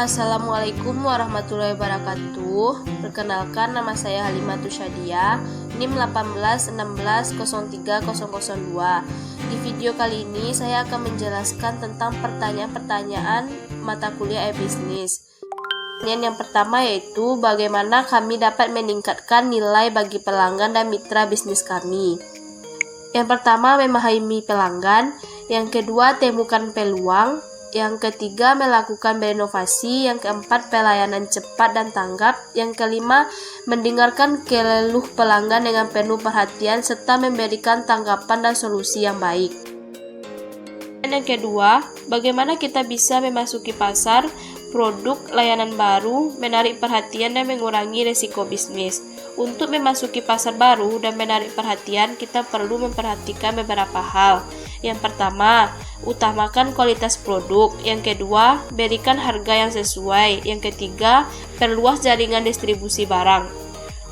Assalamualaikum warahmatullahi wabarakatuh. Perkenalkan, nama saya Halimatus Syadia, NIM 1816030002. Di video kali ini saya akan menjelaskan tentang pertanyaan-pertanyaan mata kuliah e-bisnis. Yang pertama yaitu bagaimana kami dapat meningkatkan nilai bagi pelanggan dan mitra bisnis kami. Yang pertama, memahami pelanggan. Yang kedua, temukan peluang. Yang ketiga, melakukan berinovasi. Yang keempat, pelayanan cepat dan tanggap. Yang kelima, mendengarkan keluh pelanggan dengan penuh perhatian serta memberikan tanggapan dan solusi yang baik. Dan yang kedua, bagaimana kita bisa memasuki pasar, produk, layanan baru, menarik perhatian dan mengurangi risiko bisnis. Untuk memasuki pasar baru dan menarik perhatian, kita perlu memperhatikan beberapa hal. Yang pertama, utamakan kualitas produk. Yang kedua, berikan harga yang sesuai. Yang ketiga, perluas jaringan distribusi barang.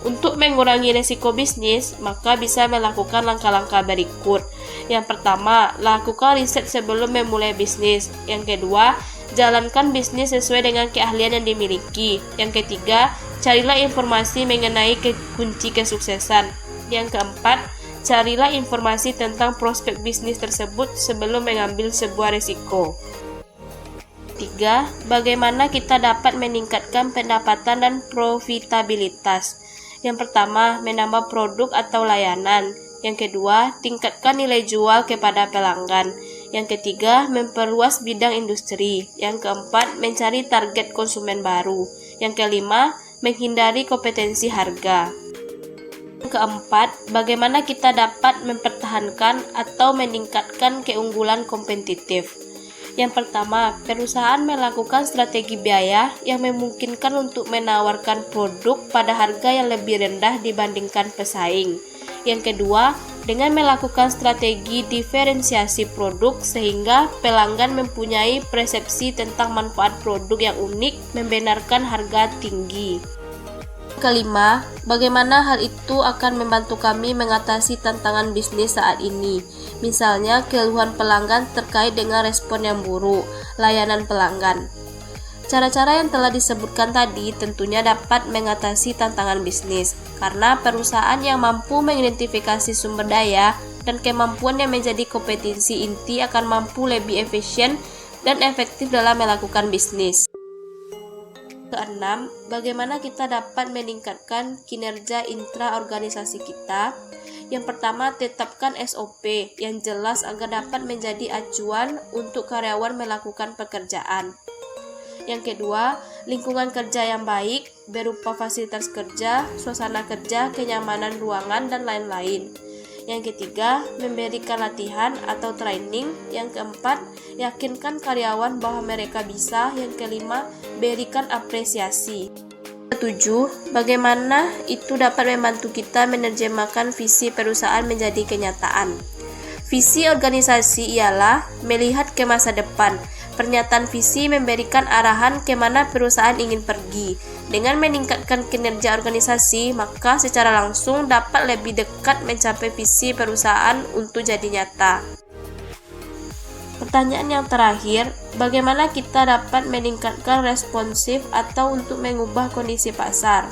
Untuk mengurangi risiko bisnis, maka bisa melakukan langkah-langkah berikut. Yang pertama, lakukan riset sebelum memulai bisnis. Yang kedua, jalankan bisnis sesuai dengan keahlian yang dimiliki. Yang ketiga, carilah informasi mengenai kunci kesuksesan. Yang keempat, carilah informasi tentang prospek bisnis tersebut sebelum mengambil sebuah risiko. 3. Bagaimana kita dapat meningkatkan pendapatan dan profitabilitas? Yang pertama, menambah produk atau layanan. Yang kedua, tingkatkan nilai jual kepada pelanggan. Yang ketiga, memperluas bidang industri. Yang keempat, mencari target konsumen baru. Yang kelima, menghindari kompetensi harga. Yang keempat, bagaimana kita dapat mempertahankan atau meningkatkan keunggulan kompetitif. Yang pertama, perusahaan melakukan strategi biaya yang memungkinkan untuk menawarkan produk pada harga yang lebih rendah dibandingkan pesaing. Yang kedua, dengan melakukan strategi diferensiasi produk sehingga pelanggan mempunyai persepsi tentang manfaat produk yang unik membenarkan harga tinggi. Kelima, bagaimana hal itu akan membantu kami mengatasi tantangan bisnis saat ini. Misalnya, keluhan pelanggan terkait dengan respon yang buruk, layanan pelanggan. Cara-cara yang telah disebutkan tadi tentunya dapat mengatasi tantangan bisnis, karena perusahaan yang mampu mengidentifikasi sumber daya dan kemampuan yang menjadi kompetensi inti akan mampu lebih efisien dan efektif dalam melakukan bisnis. Keenam, bagaimana kita dapat meningkatkan kinerja intra-organisasi kita? Yang pertama, tetapkan SOP yang jelas agar dapat menjadi acuan untuk karyawan melakukan pekerjaan. Yang kedua, lingkungan kerja yang baik berupa fasilitas kerja, suasana kerja, kenyamanan ruangan, dan lain-lain. Yang ketiga, memberikan latihan atau training. Yang keempat, yakinkan karyawan bahwa mereka bisa. Yang kelima, berikan apresiasi. Ketujuh, bagaimana itu dapat membantu kita menerjemahkan visi perusahaan menjadi kenyataan. Visi organisasi ialah melihat ke masa depan. Pernyataan visi memberikan arahan kemana perusahaan ingin pergi. Dengan meningkatkan kinerja organisasi, maka secara langsung dapat lebih dekat mencapai visi perusahaan untuk jadi nyata. Pertanyaan yang terakhir, bagaimana kita dapat meningkatkan responsif atau untuk mengubah kondisi pasar?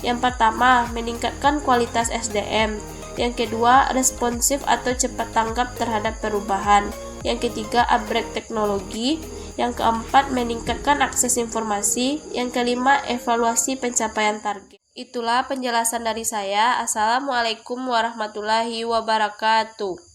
Yang pertama, meningkatkan kualitas SDM. Yang kedua, responsif atau cepat tanggap terhadap perubahan. Yang ketiga, upgrade teknologi. Yang keempat, meningkatkan akses informasi. Yang kelima, evaluasi pencapaian target. Itulah penjelasan dari saya. Assalamualaikum warahmatullahi wabarakatuh.